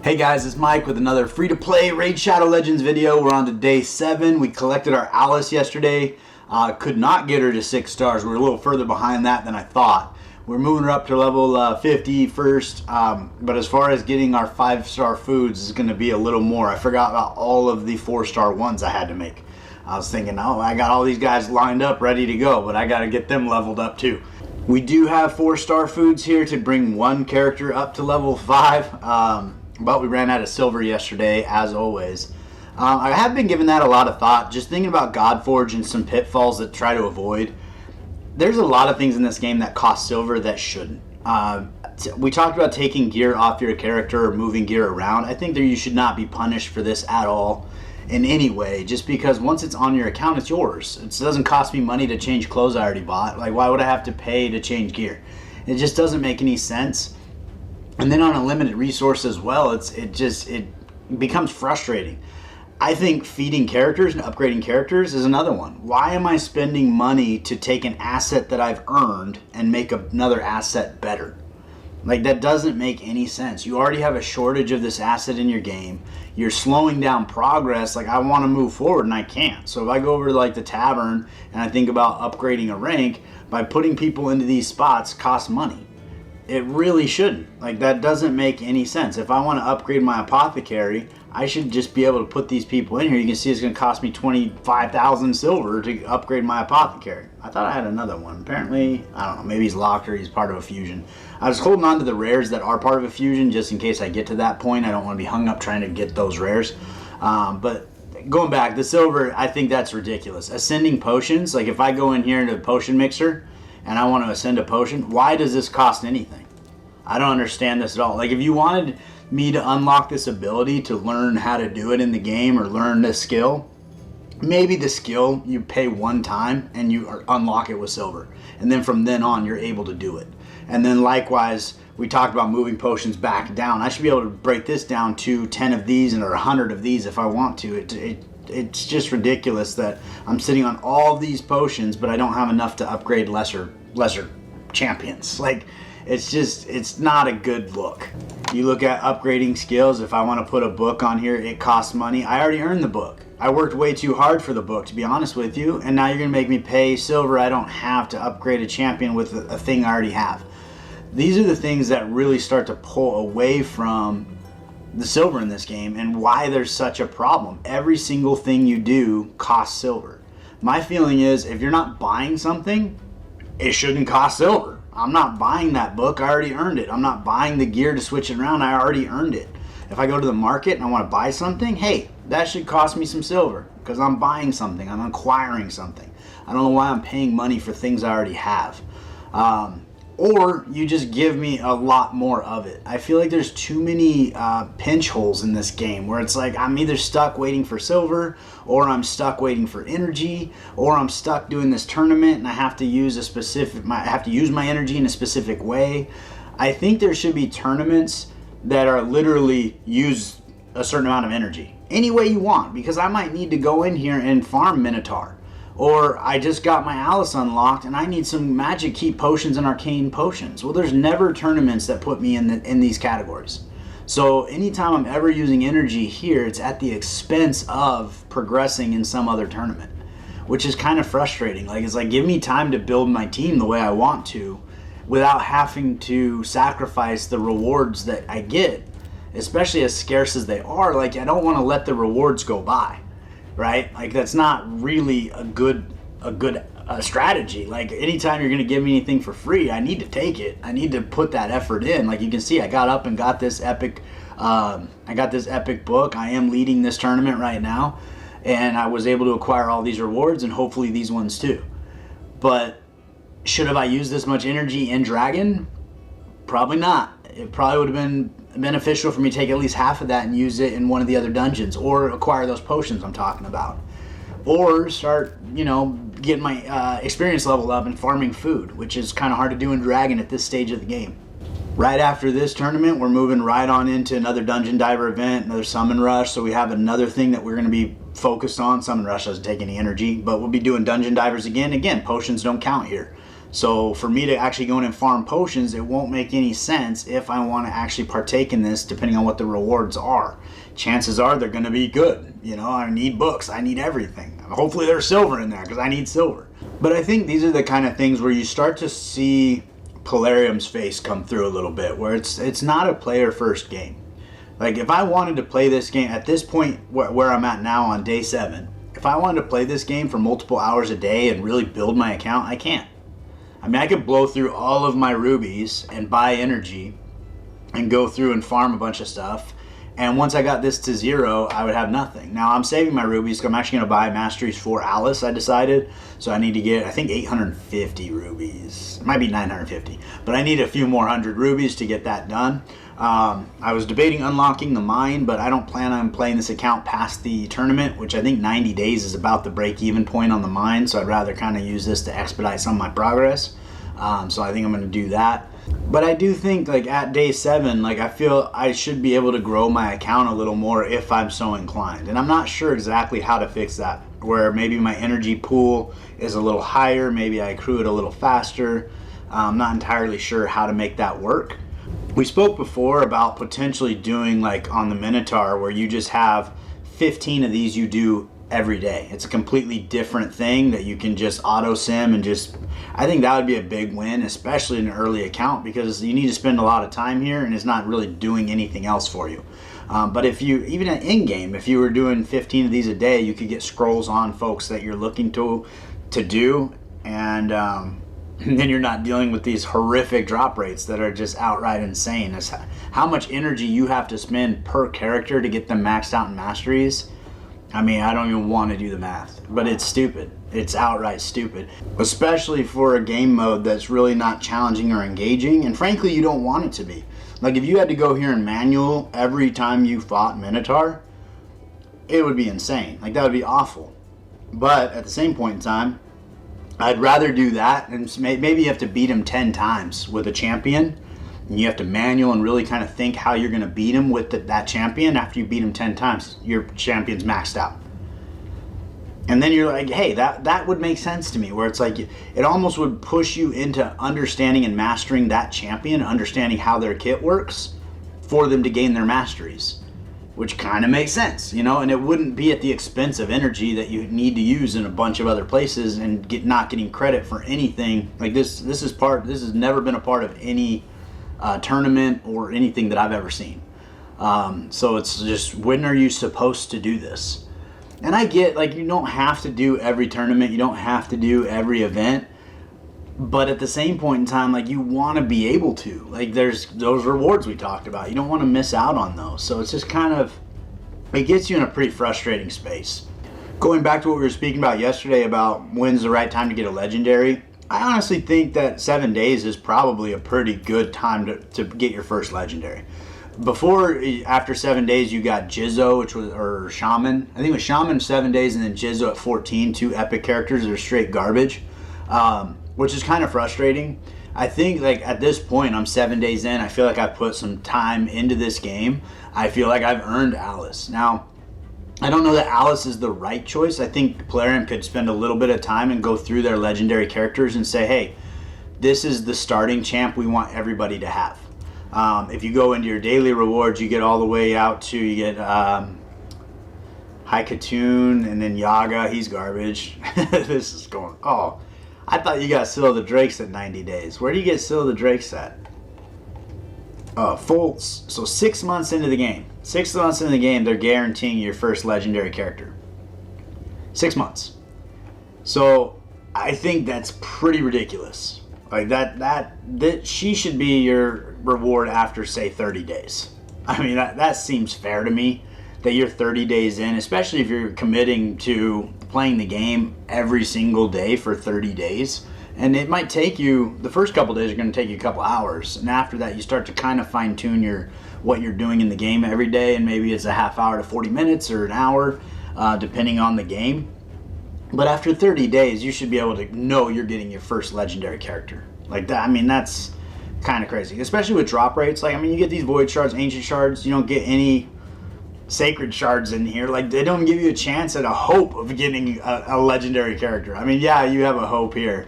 Hey guys, it's Mike with another free-to-play Raid Shadow Legends video. We're on to day 7. We collected our Alice yesterday. Could not get her to 6 stars. We're a little further behind that than I thought. We're moving her up to level 50 first, but as far as getting our 5-star foods is going to be a little more. I forgot about all of the 4-star ones I had to make. I was thinking, oh, I got all these guys lined up ready to go, but I got to get them leveled up too. We do have 4-star foods here to bring one character up to level 5. But we ran out of silver yesterday, as always. I have been giving that a lot of thought, just thinking about GodForge and some pitfalls that try to avoid. There's a lot of things in this game that cost silver that shouldn't. We talked about taking gear off your character or moving gear around. I think that you should not be punished for this at all in any way, just because once it's on your account, it's yours. It doesn't cost me money to change clothes I already bought. Like, why would I have to pay to change gear? It just doesn't make any sense. And then on a limited resource as well, it becomes frustrating. I think feeding characters and upgrading characters is another one. Why am I spending money to take an asset that I've earned and make another asset better? Like, that doesn't make any sense. You already have a shortage of this asset in your game. You're slowing down progress. Like, I want to move forward and I can't. So if I go over to like the tavern and I think about upgrading a rank, by putting people into these spots costs money. It really shouldn't. Like, that doesn't make any sense. If I want to upgrade my apothecary, I should just be able to put these people in here. You can see it's going to cost me 25,000 silver to upgrade my apothecary. I thought I had another one. Apparently, I don't know, maybe he's locked or he's part of a fusion. I was holding on to the rares that are part of a fusion just in case I get to that point. I don't want to be hung up trying to get those rares. But going back, the silver, I think that's ridiculous. Ascending potions, like if I go in here into the potion mixer and I want to ascend a potion, why does this cost anything? I don't understand this at all. Like, if you wanted me to unlock this ability to learn how to do it in the game or learn this skill, maybe the skill you pay one time and you unlock it with silver. And then from then on, you're able to do it. And then likewise, we talked about moving potions back down. I should be able to break this down to 10 of these or 100 of these if I want to. It's just ridiculous that I'm sitting on all these potions, but I don't have enough to upgrade lesser champions. Like, it's not a good look. You look at upgrading skills. If I want to put a book on here, it costs money. I already earned the book. I worked way too hard for the book, to be honest with you, and now you're going to make me pay silver I don't have to upgrade a champion with a thing I already have. These are the things that really start to pull away from the silver in this game and why there's such a problem. Every single thing you do costs silver. My feeling is, if you're not buying something, it shouldn't cost silver. I'm not buying that book, I already earned it. I'm not buying the gear to switch it around, I already earned it. If I go to the market and I want to buy something, hey, that should cost me some silver because I'm buying something, I'm acquiring something. I don't know why I'm paying money for things I already have. Or you just give me a lot more of it. I feel like there's too many pinch holes in this game where it's like I'm either stuck waiting for silver, or I'm stuck waiting for energy, or I'm stuck doing this tournament and I have to use my energy in a specific way. I think there should be tournaments that are literally use a certain amount of energy any way you want, because I might need to go in here and farm Minotaur. Or I just got my Alice unlocked and I need some magic keep potions and arcane potions. Well, there's never tournaments that put me in these categories. So anytime I'm ever using energy here, it's at the expense of progressing in some other tournament, which is kind of frustrating. Like, it's like, give me time to build my team the way I want to without having to sacrifice the rewards that I get, especially as scarce as they are. Like, I don't want to let the rewards go by. Right? Like, that's not really a good strategy. Like, anytime you're going to give me anything for free, I need to take it. I need to put that effort in. Like, you can see, I got up and got this epic book. I am leading this tournament right now, and I was able to acquire all these rewards and hopefully these ones too. But should have I used this much energy in Dragon? Probably not. It probably would have been beneficial for me to take at least half of that and use it in one of the other dungeons, or acquire those potions I'm talking about, or start, getting my experience level up and farming food, which is kind of hard to do in Dragon at this stage of the game. Right after this tournament, we're moving right on into another Dungeon Diver event, another Summon Rush, so we have another thing that we're going to be focused on. Summon Rush doesn't take any energy, but we'll be doing Dungeon Divers again. Potions don't count here. So for me to actually go in and farm potions, it won't make any sense if I want to actually partake in this, depending on what the rewards are. Chances are they're going to be good. You know, I need books, I need everything. Hopefully there's silver in there, because I need silver. But I think these are the kind of things where you start to see Polarium's face come through a little bit, where it's not a player first game. Like, if I wanted to play this game at this point where I'm at now on day 7, if I wanted to play this game for multiple hours a day and really build my account, I can't. I mean, I could blow through all of my rubies and buy energy and go through and farm a bunch of stuff. And once I got this to 0, I would have nothing. Now, I'm saving my rubies because I'm actually going to buy Masteries for Alice, I decided. So I need to get, I think, 850 rubies. It might be 950. But I need a few more 100 rubies to get that done. I was debating unlocking the mine, but I don't plan on playing this account past the tournament, which I think 90 days is about the break-even point on the mine, so I'd rather kind of use this to expedite some of my progress. So I think I'm going to do that. But I do think, like, at day 7, like, I feel I should be able to grow my account a little more if I'm so inclined. And I'm not sure exactly how to fix that, where maybe my energy pool is a little higher, maybe I accrue it a little faster. I'm not entirely sure how to make that work. We spoke before about potentially doing, like, on the Minotaur, where you just have 15 of these you do every day. It's a completely different thing that you can just auto sim and just, I think that would be a big win, especially in an early account, because you need to spend a lot of time here and it's not really doing anything else for you. But if you, even in game, if you were doing 15 of these a day, you could get scrolls on folks that you're looking to do, and then you're not dealing with these horrific drop rates that are just outright insane. It's how much energy you have to spend per character to get them maxed out in masteries. I mean, I don't even want to do the math, but it's stupid. It's outright stupid, especially for a game mode that's really not challenging or engaging, and frankly, you don't want it to be. Like, if you had to go here in manual every time you fought Minotaur, it would be insane. Like, that would be awful. But at the same point in time, I'd rather do that, and maybe you have to beat him 10 times with a champion, and you have to manual and really kind of think how you're going to beat him with that champion. After you beat him 10 times, your champion's maxed out. And then you're like, hey, that would make sense to me, where it's like, it almost would push you into understanding and mastering that champion, understanding how their kit works for them to gain their masteries, which kind of makes sense, you know, and it wouldn't be at the expense of energy that you need to use in a bunch of other places and not getting credit for anything. Like, this has never been a part of any tournament or anything that I've ever seen. So it's just, when are you supposed to do this? And I get, like, you don't have to do every tournament, you don't have to do every event, but at the same point in time, like, you want to be able to. Like, there's those rewards we talked about. You don't want to miss out on those. So it's just kind of, it gets you in a pretty frustrating space. Going back to what we were speaking about yesterday about when's the right time to get a legendary, I honestly think that 7 days is probably a pretty good time to get your first legendary. After 7 days, you got Jizzo, or Shaman. I think it was Shaman 7 days, and then Jizzo at 14, 2 epic characters that are straight garbage, which is kind of frustrating. I think, like, at this point, I'm 7 days in, I feel like I've put some time into this game. I feel like I've earned Alice. Now, I don't know that Alice is the right choice. I think Polarium could spend a little bit of time and go through their legendary characters and say, hey, this is the starting champ we want everybody to have. If you go into your daily rewards, you get all the way out to, you get Haikatoon and then Yaga. He's garbage. This is going, oh, I thought you got Seal of the Drakes at 90 days. Where do you get Seal of the Drakes at? So 6 months into the game. 6 months into the game, they're guaranteeing your first legendary character. 6 months. So I think that's pretty ridiculous. Like, that she should be your reward after, say, 30 days. I mean, that seems fair to me, that you're 30 days in, especially if you're committing to playing the game every single day for 30 days. And it might take you, the first couple days are going to take you a couple hours, and after that you start to kind of fine tune what you're doing in the game every day, and maybe it's a half hour to 40 minutes or an hour, depending on the game. But after 30 days, you should be able to know you're getting your first legendary character. Like that, I mean, that's kind of crazy, especially with drop rates. Like, I mean, you get these void shards, ancient shards, you don't get any sacred shards in here. Like, they don't give you a chance at a hope of getting a legendary character. I mean, yeah, you have a hope here.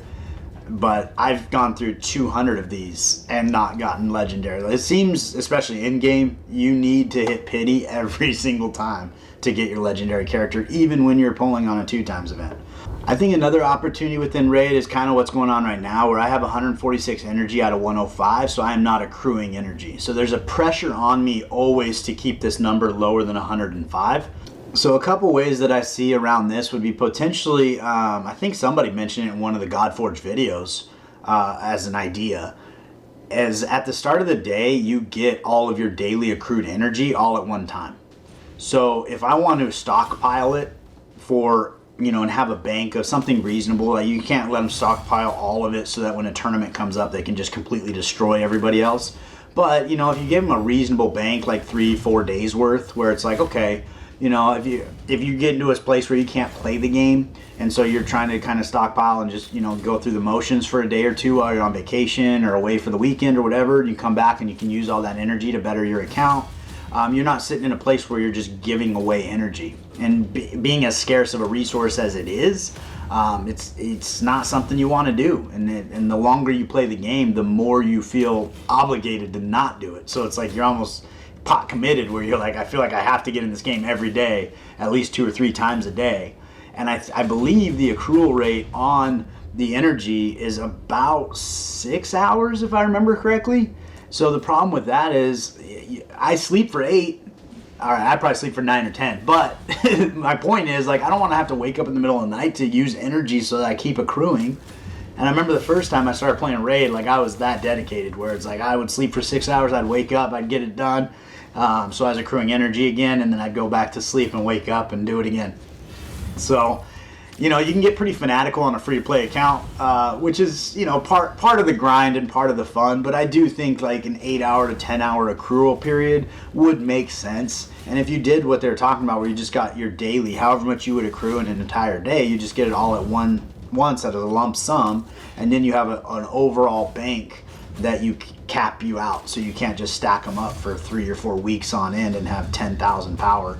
but I've gone through 200 of these and not gotten legendary. It seems, especially in game, you need to hit pity every single time to get your legendary character, even when you're pulling on a 2x event. I think another opportunity within raid is kind of what's going on right now, where I have 146 energy out of 105, so I am not accruing energy. So there's a pressure on me always to keep this number lower than 105. So a couple ways that I see around this would be potentially, I think somebody mentioned it in one of the GodForge videos as an idea, is at the start of the day, you get all of your daily accrued energy all at one time. So if I want to stockpile it for, and have a bank of something reasonable, like you can't let them stockpile all of it so that when a tournament comes up, they can just completely destroy everybody else. But, if you give them a reasonable bank, like 3-4 days worth, where it's like, okay, if you get into a place where you can't play the game, and so you're trying to kind of stockpile and just, go through the motions for a day or two while you're on vacation or away for the weekend or whatever, you come back and you can use all that energy to better your account. You're not sitting in a place where you're just giving away energy. And being as scarce of a resource as it is, it's not something you want to do. And the longer you play the game, the more you feel obligated to not do it. So it's like you're almost pot committed, where you're like, I feel like I have to get in this game every day, at least 2 or 3 times a day. And I believe the accrual rate on the energy is about 6 hours, if I remember correctly. So the problem with that is I sleep for 8. All right, I probably sleep for 9 or 10. But my point is, like, I don't want to have to wake up in the middle of the night to use energy so that I keep accruing. And I remember the first time I started playing raid, like, I was that dedicated, where it's like I would sleep for 6 hours, I'd wake up, I'd get it done. So I was accruing energy again, and then I'd go back to sleep and wake up and do it again. So, you can get pretty fanatical on a free-to-play account, which is, part of the grind and part of the fun. But I do think like an 8-hour to 10-hour accrual period would make sense. And if you did what they're talking about, where you just got your daily, however much you would accrue in an entire day, you just get it all at once at a lump sum, and then you have an overall bank that you cap you out, so you can't just stack them up for 3 or 4 weeks on end and have 10,000 power.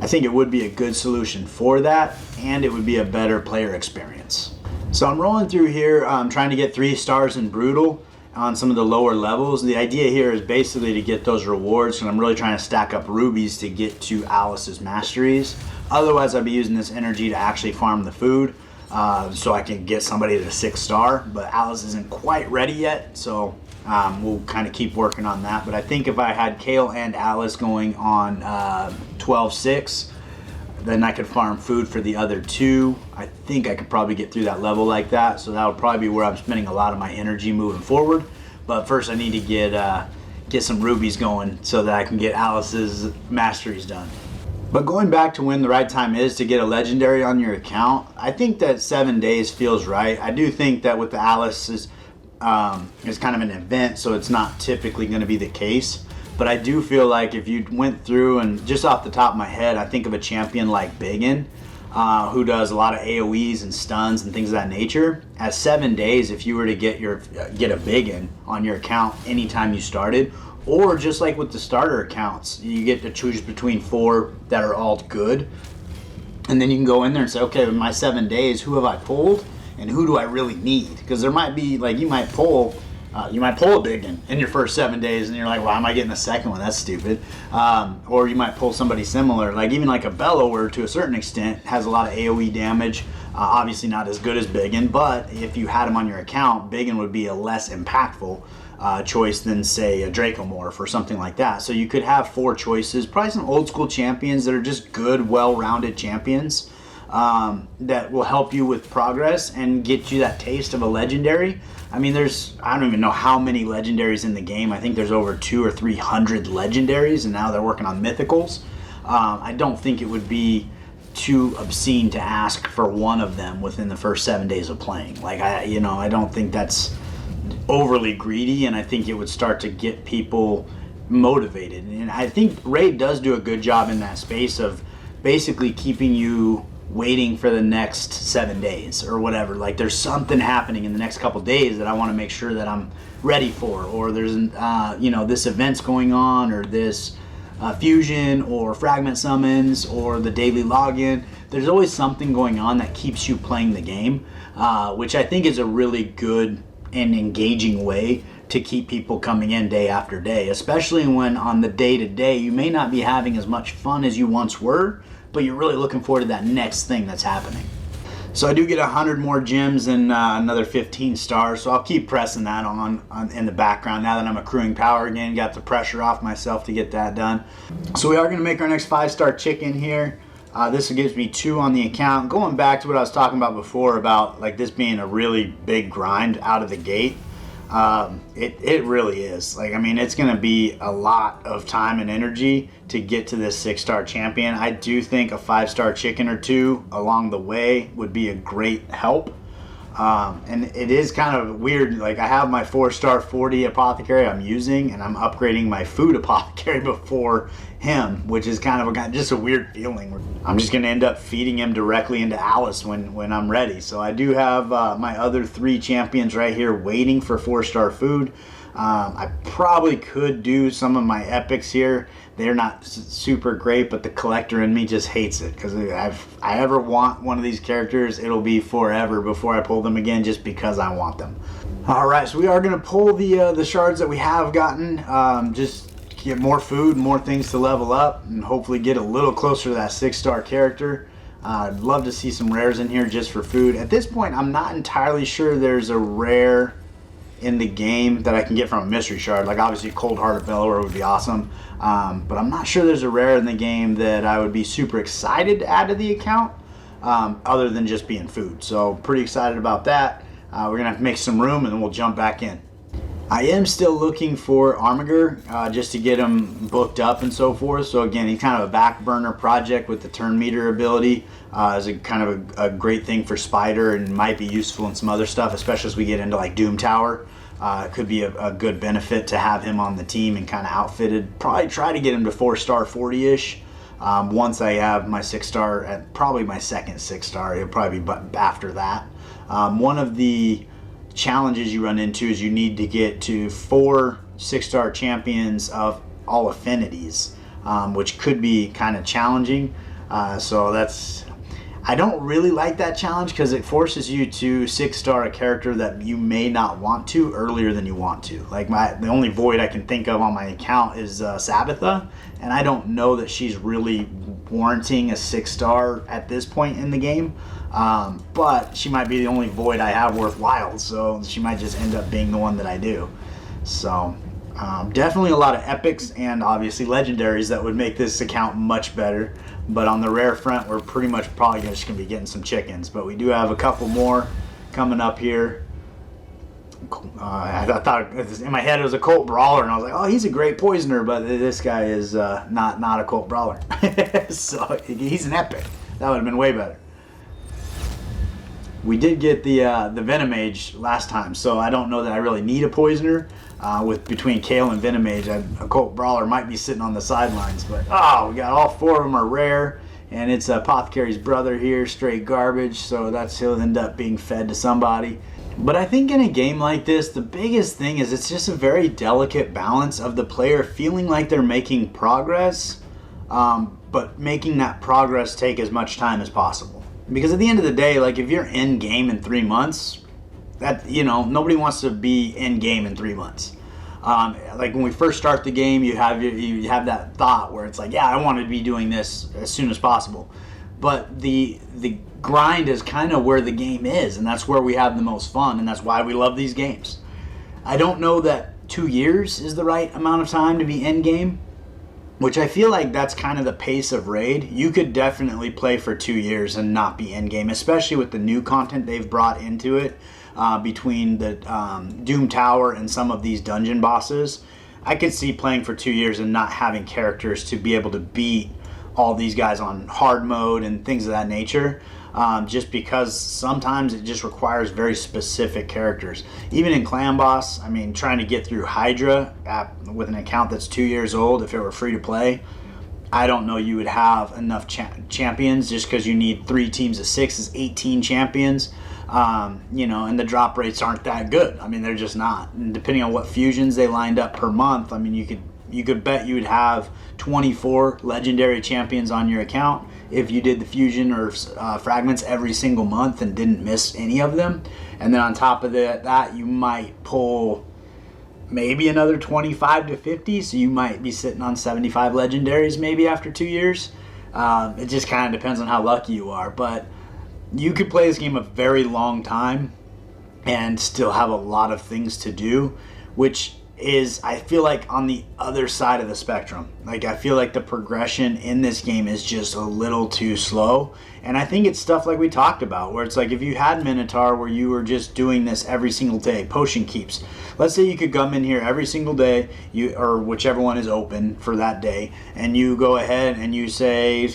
I think it would be a good solution for that, and it would be a better player experience. So I'm rolling through here, trying to get 3 stars in Brutal on some of the lower levels. The idea here is basically to get those rewards, and I'm really trying to stack up rubies to get to Alice's masteries. Otherwise, I'd be using this energy to actually farm the food, so I can get somebody to 6 star, but Alice isn't quite ready yet, so we'll kind of keep working on that. But I think if I had Kale and Alice going on 12-6, then I could farm food for the other 2. I think I could probably get through that level like that, so that would probably be where I'm spending a lot of my energy moving forward. But first I need to get some rubies going so that I can get Alice's masteries done. But going back to when the right time is to get a legendary on your account, I think that 7 days feels right. I do think that with the Alice is kind of an event, so it's not typically going to be the case. But I do feel like if you went through, and just off the top of my head, I think of a champion like Biggin, who does a lot of AoEs and stuns and things of that nature. At 7 days, if you were to get a Biggin on your account anytime you started, or just like with the starter accounts, you get to choose between 4 that are all good, and then you can go in there and say, okay, in my 7 days, who have I pulled, and who do I really need? Because there might be, like, you might pull a Biggin in your first 7 days, and you're like, why am I getting a second one? That's stupid. Or you might pull somebody similar, like even like a Bellower to a certain extent, has a lot of AoE damage. Obviously not as good as Biggin, but if you had him on your account, Biggin would be a less impactful choice than, say, a Dracomorph or something like that. So you could have 4 choices, probably some old school champions that are just good, well-rounded champions that will help you with progress and get you that taste of a legendary. I mean, I don't even know how many legendaries in the game. I think there's over 200 or 300 legendaries, and now they're working on mythicals. I don't think it would be too obscene to ask for one of them within the first 7 days of playing. Like, I don't think that's overly greedy, and I think it would start to get people motivated. And I think Raid does do a good job in that space of basically keeping you waiting for the next 7 days or whatever. Like, there's something happening in the next couple days that I want to make sure that I'm ready for, or there's this event's going on, or this fusion or fragment summons or the daily login. There's always something going on that keeps you playing the game, which I think is a really good and engaging way to keep people coming in day after day, especially when on the day-to-day you may not be having as much fun as you once were, but you're really looking forward to that next thing that's happening. So I do get 100 more gems and another 15 stars, so I'll keep pressing that on in the background now that I'm accruing power again. Got the pressure off myself to get that done. So we are going to make our next 5-star chicken here. This gives me 2 on the account. Going back to what I was talking about before about like this being a really big grind out of the gate. It really is. Like, I mean, it's going to be a lot of time and energy to get to this 6-star champion. I do think a 5-star chicken or 2 along the way would be a great help. And it is kind of weird. Like, I have my 4-star 40 apothecary I'm using, and I'm upgrading my food apothecary before him, which is kind of just a weird feeling. I'm just going to end up feeding him directly into Alice when I'm ready. So I do have my other 3 champions right here waiting for 4-star food. I probably could do some of my epics here. They're not super great, but the collector in me just hates it, because if I ever want one of these characters, it'll be forever before I pull them again, just because I want them. All right, so we are going to pull the shards that we have gotten, just get more food, more things to level up, and hopefully get a little closer to that 6-star character. I'd love to see some rares in here just for food. At this point, I'm not entirely sure there's a rare in the game that I can get from a mystery shard. Like, obviously Cold Hearted Bellower would be awesome, but I'm not sure there's a rare in the game that I would be super excited to add to the account, other than just being food. So pretty excited about that. We're gonna have to make some room and then we'll jump back in. I am still looking for Armiger, just to get him booked up and so forth. So again, he's kind of a back burner project with the turn meter ability. Is a kind of a great thing for Spider, and might be useful in some other stuff, especially as we get into like Doom Tower. It could be a good benefit to have him on the team and kind of outfitted. Probably try to get him to 4-star 40-ish. Once I have my 6-star, at probably my second 6-star, it'll probably be after that. One of the challenges you run into is you need to get to 4 6-star champions of all affinities, which could be kind of challenging. So that's, I don't really like that challenge, because it forces you to 6-star a character that you may not want to earlier than you want to. Like, the only void I can think of on my account is Sabitha, and I don't know that she's really warranting a 6-star at this point in the game. But she might be the only void I have worthwhile, so she might just end up being the one that I do. So definitely a lot of epics and obviously legendaries that would make this account much better. But on the rare front, we're pretty much probably just going to be getting some chickens. But we do have a couple more coming up here. I thought in my head it was a Cult Brawler, and I was like, oh, he's a great poisoner, but this guy is not a Cult Brawler. So he's an epic. That would have been way better. We did get the Venom Mage last time, so I don't know that I really need a poisoner. With between Kale and Venom Mage, a Cult Brawler might be sitting on the sidelines. But we got all 4 of them are rare, and it's Apothecary's brother here, straight garbage. So he'll end up being fed to somebody. But I think in a game like this, the biggest thing is it's just a very delicate balance of the player feeling like they're making progress, but making that progress take as much time as possible. Because at the end of the day, like, if you're in game in 3 months, that, you know, nobody wants to be in game in 3 months. Like when we first start the game, you have that thought where it's like, yeah, I want to be doing this as soon as possible. But the grind is kind of where the game is, and that's where we have the most fun, and that's why we love these games. I don't know that 2 years is the right amount of time to be in game, which I feel like that's kind of the pace of Raid. You could definitely play for 2 years and not be in game, especially with the new content they've brought into it, between the Doom Tower and some of these dungeon bosses. I could see playing for 2 years and not having characters to be able to beat all these guys on hard mode and things of that nature, just because sometimes it just requires very specific characters. Even in Clan Boss, I mean, trying to get through Hydra with an account that's 2 years old, if it were free to play, I don't know you would have enough champions, just because you need 3 teams of 6 is 18 champions. You know, and the drop rates aren't that good. I mean, they're just not. And depending on what fusions they lined up per month, I mean, you could You could bet you would have 24 legendary champions on your account if you did the fusion or fragments every single month and didn't miss any of them. And then on top of that you might pull maybe another 25 to 50, so you might be sitting on 75 legendaries maybe after 2 years. It just kind of depends on how lucky you are, but you could play this game a very long time and still have a lot of things to do, which is, I feel like, on the other side of the spectrum. Like, I feel like the progression in this game is just a little too slow. And I think it's stuff like we talked about, where it's like if you had Minotaur where you were just doing this every single day, potion keeps. Let's say you could come in here every single day, or whichever one is open for that day, and you go ahead and you say,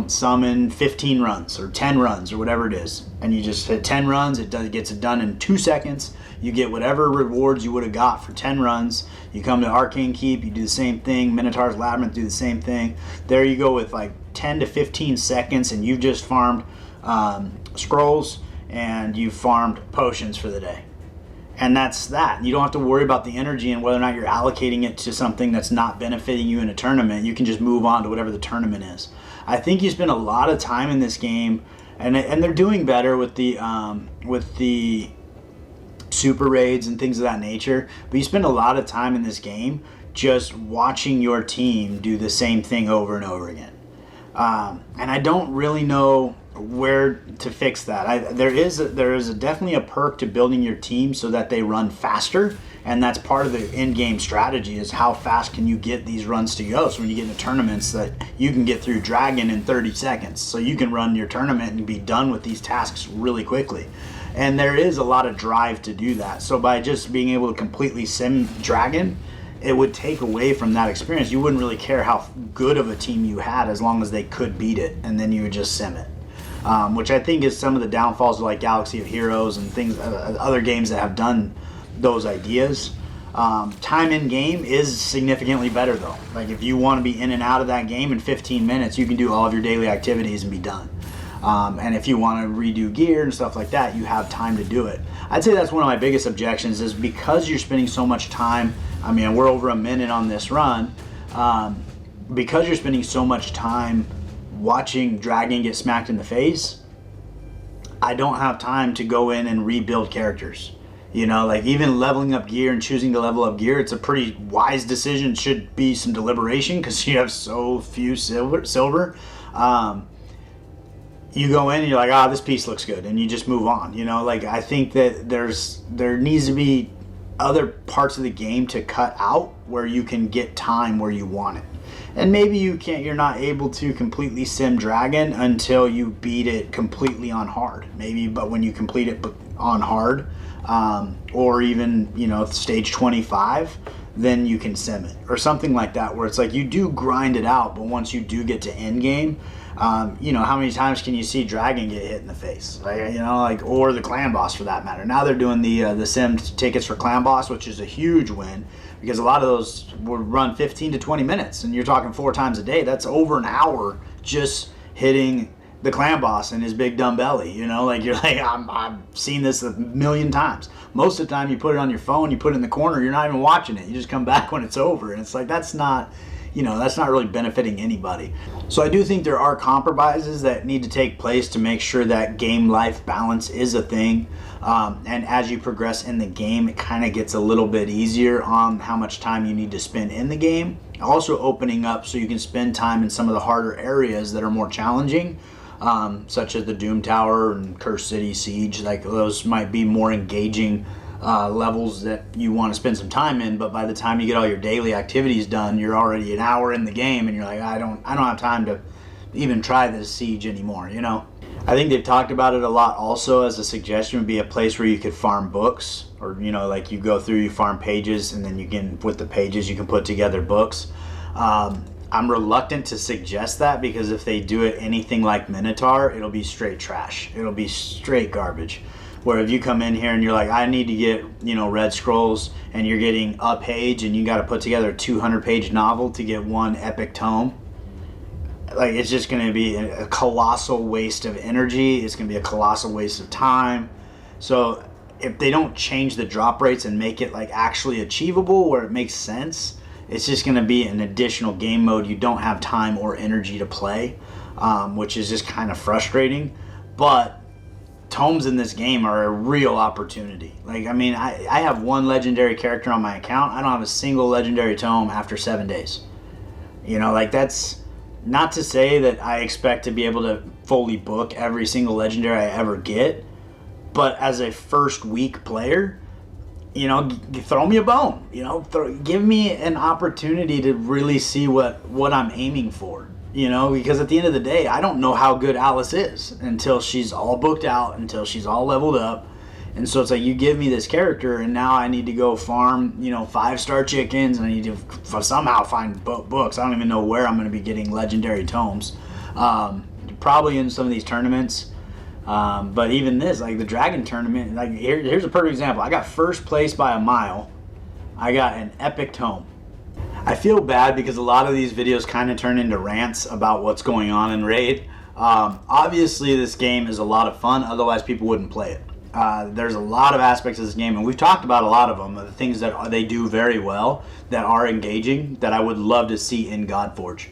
summon 15 runs or 10 runs or whatever it is. And you just hit 10 runs, gets it done in 2 seconds. You get whatever rewards you would have got for 10 runs. You come to Arcane Keep, you do the same thing. Minotaur's Labyrinth, do the same thing. There you go with like 10 to 15 seconds, and you've just farmed scrolls and you've farmed potions for the day. And that's that. You don't have to worry about the energy and whether or not you're allocating it to something that's not benefiting you in a tournament. You can just move on to whatever the tournament is. I think you spend a lot of time in this game, and they're doing better with the super raids and things of that nature, but you spend a lot of time in this game just watching your team do the same thing over and over again. And I don't really know where to fix that. There is definitely a perk to building your team so that they run faster, and that's part of the in-game strategy, is how fast can you get these runs to go. So when you get into tournaments, that you can get through Dragon in 30 seconds, so you can run your tournament and be done with these tasks really quickly. And there is a lot of drive to do that. So by just being able to completely sim Dragon, it would take away from that experience. You wouldn't really care how good of a team you had as long as they could beat it, and then you would just sim it. Which I think is some of the downfalls of like Galaxy of Heroes and things, other games that have done those ideas. Time in game is significantly better though. Like if you want to be in and out of that game in 15 minutes, you can do all of your daily activities and be done. And if you want to redo gear and stuff like that, you have time to do it. I'd say that's one of my biggest objections, is because you're spending so much time. I mean, we're over a minute on this run. Because you're spending so much time watching Dragon get smacked in the face, I don't have time to go in and rebuild characters. Like even leveling up gear and choosing to level up gear, it's a pretty wise decision. It should be some deliberation because you have so few silver. You go in and you're like, this piece looks good, and you just move on. Like I think that there needs to be other parts of the game to cut out where you can get time where you want it. And maybe you're not able to completely sim Dragon until you beat it completely on hard. Maybe, but when you complete it on hard, or even, stage 25, then you can sim it or something like that, where it's like you do grind it out, but once you do get to end game, how many times can you see Dragon get hit in the face? Or the clan boss for that matter. Now they're doing the sim tickets for clan boss, which is a huge win, because a lot of those would run 15 to 20 minutes, and you're talking 4 times a day. That's over an hour just hitting the clan boss and his big dumb belly. You're like, I've seen this a million times. Most of the time you put it on your phone, you put it in the corner, you're not even watching it. You just come back when it's over, and it's like, that's not really benefiting anybody. So I do think there are compromises that need to take place to make sure that game-life balance is a thing. And as you progress in the game, it kind of gets a little bit easier on how much time you need to spend in the game. Also opening up so you can spend time in some of the harder areas that are more challenging, such as the Doom Tower and Cursed City Siege. Like those might be more engaging levels that you want to spend some time in, but by the time you get all your daily activities done, you're already an hour in the game, and you're like, I don't have time to even try this siege anymore. I think they've talked about it a lot. Also, as a suggestion, would be a place where you could farm books, or like you go through, you farm pages, and then you can, with the pages, you can put together books. I'm reluctant to suggest that, because if they do it anything like Minotaur, it'll be straight trash. It'll be straight garbage. Where if you come in here and you're like, I need to get, red scrolls, and you're getting a page, and you got to put together a 200-page novel to get one epic tome, like it's just going to be a colossal waste of energy. It's going to be a colossal waste of time. So if they don't change the drop rates and make it like actually achievable where it makes sense, it's just going to be an additional game mode you don't have time or energy to play, which is just kind of frustrating. But tomes in this game are a real opportunity. Like, I mean, I have one legendary character on my account. I don't have a single legendary tome after 7 days. You know, like, that's not to say that I expect to be able to fully book every single legendary I ever get, but as a first week player, you know, throw me a bone. You know, give me an opportunity to really see what I'm aiming for. You know, because at the end of the day, I don't know how good Alice is until she's all booked out, until she's all leveled up. And so it's like, you give me this character, and now I need to go farm, you know, 5-star chickens, and I need to somehow find books. I don't even know where I'm going to be getting legendary tomes. Probably in some of these tournaments. But even this, like the dragon tournament, like here's a perfect example. I got first place by a mile. I got an epic tome. I feel bad because a lot of these videos kind of turn into rants about what's going on in Raid. Obviously, this game is a lot of fun, otherwise people wouldn't play it. There's a lot of aspects of this game, and we've talked about a lot of them, the things that they do very well, that are engaging, that I would love to see in GodForge.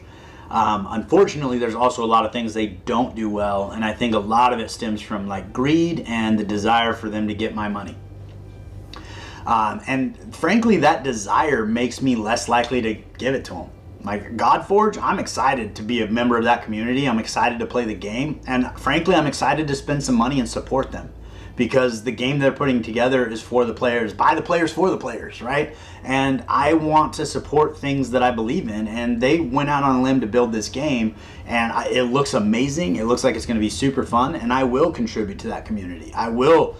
Unfortunately, there's also a lot of things they don't do well, and I think a lot of it stems from like greed and the desire for them to get my money. And frankly, that desire makes me less likely to give it to them. Like GodForge, I'm excited to be a member of that community. I'm excited to play the game. And frankly, I'm excited to spend some money and support them, because the game they're putting together is for the players, by the players, for the players, right? And I want to support things that I believe in. And they went out on a limb to build this game, and it looks amazing. It looks like it's going to be super fun, and I will contribute to that community. I will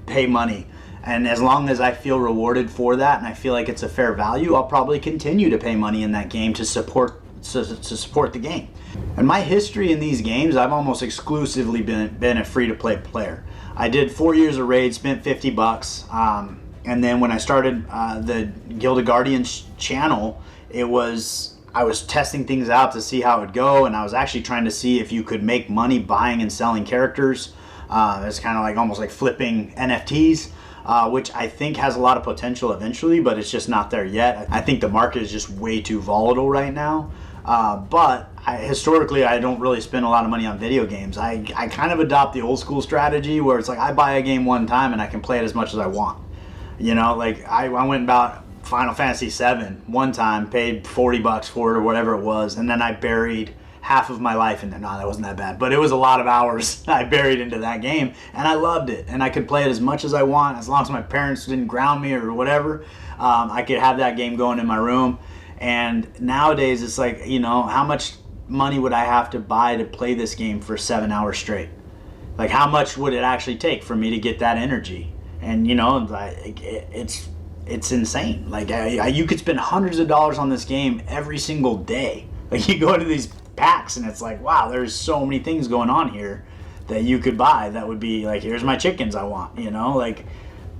pay money. And as long as I feel rewarded for that and I feel like it's a fair value, I'll probably continue to pay money in that game to support the game. And my history in these games, I've almost exclusively been a free-to-play player. I did 4 years of Raid, spent $50, and then when I started the Guild of Guardians channel, I was testing things out to see how it would go, and I was actually trying to see if you could make money buying and selling characters. It's kind of like almost like flipping NFTs. Which I think has a lot of potential eventually, but it's just not there yet. I think the market is just way too volatile right now. But historically, I don't really spend a lot of money on video games. I kind of adopt the old school strategy where it's like I buy a game one time and I can play it as much as I want. You know, like I went and bought Final Fantasy VII one time, paid $40 for it or whatever it was, and then I buried half of my life in there. No, that wasn't that bad, but it was a lot of hours I buried into that game, and I loved it, and I could play it as much as I want, as long as my parents didn't ground me or whatever. I could have that game going in my room. And nowadays it's like, you know, how much money would I have to buy to play this game for 7 hours straight? Like, how much would it actually take for me to get that energy? And you know, it's insane. Like, you could spend hundreds of dollars on this game every single day. Like, you go into these packs and it's like, wow, there's so many things going on here that you could buy that would be like, here's my chickens I want, you know, like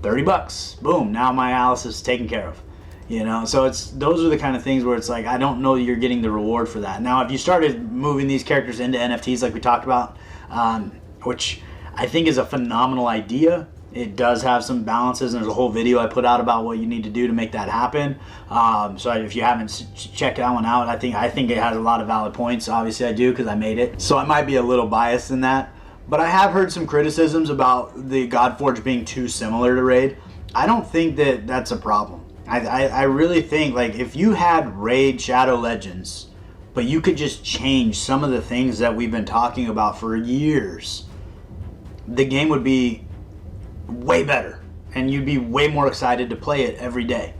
$30, boom, now my Alice is taken care of, you know. So those are the kind of things where it's like, I don't know you're getting the reward for that. Now if you started moving these characters into NFTs like we talked about, which I think is a phenomenal idea, it does have some balances, and there's a whole video I put out about what you need to do to make that happen. So if you haven't checked that one out, I think it has a lot of valid points. Obviously I do, because I made it. So I might be a little biased in that. But I have heard some criticisms about the GodForge being too similar to Raid. I don't think that that's a problem. I really think, like, if you had Raid Shadow Legends, but you could just change some of the things that we've been talking about for years, the game would be way better, and you'd be way more excited to play it every day.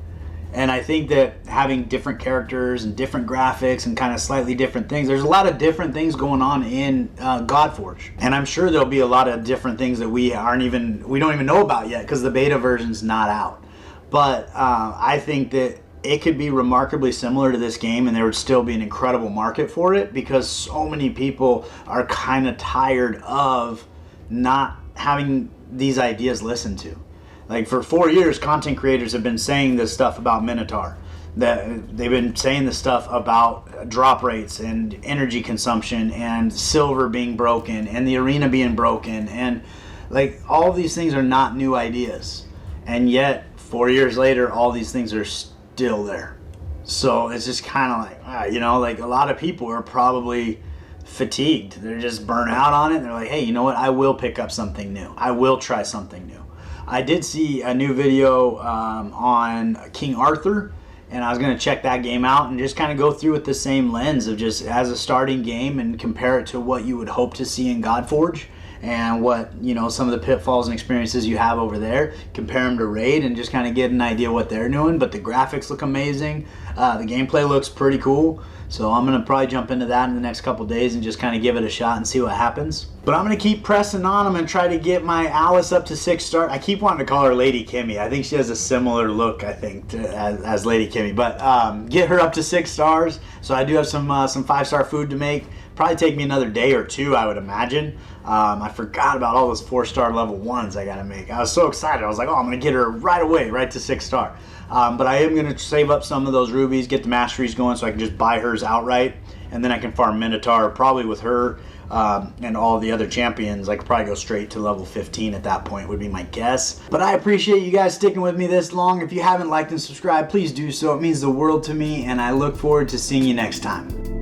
And I think that having different characters and different graphics and kind of slightly different things, there's a lot of different things going on in GodForge, and I'm sure there'll be a lot of different things that we don't even know about yet, because the beta version's not out. But I think that it could be remarkably similar to this game, and there would still be an incredible market for it, because so many people are kind of tired of not having these ideas listened to. Like, for 4 years, content creators have been saying this stuff about Minotaur. That they've been saying this stuff about drop rates and energy consumption and silver being broken and the arena being broken, and like, all these things are not new ideas. And yet 4 years later, all these things are still there. So it's just kind of like, you know, like a lot of people are probably fatigued. They're just burnt out on it. And they're like, hey, you know what? I will pick up something new. I will try something new. I did see a new video on King Arthur, and I was going to check that game out and just kind of go through with the same lens of just as a starting game and compare it to what you would hope to see in GodForge and what, you know, some of the pitfalls and experiences you have over there, compare them to Raid and just kind of get an idea what they're doing. But the graphics look amazing. The gameplay looks pretty cool. So I'm going to probably jump into that in the next couple days and just kind of give it a shot and see what happens. But I'm going to keep pressing on. I'm going to try to get my Alice up to 6 stars. I keep wanting to call her Lady Kimmy. I think she has a similar look, I think, as Lady Kimmy. But get her up to 6 stars. So I do have some 5-star food to make. Probably take me another day or two, I would imagine. I forgot about all those 4-star level 1s I got to make. I was so excited. I was like, oh, I'm going to get her right away, right to 6 star. But I am going to save up some of those rubies, get the masteries going so I can just buy hers outright. And then I can farm Minotaur probably with her and all the other champions. I could probably go straight to level 15 at that point would be my guess. But I appreciate you guys sticking with me this long. If you haven't liked and subscribed, please do so. It means the world to me, and I look forward to seeing you next time.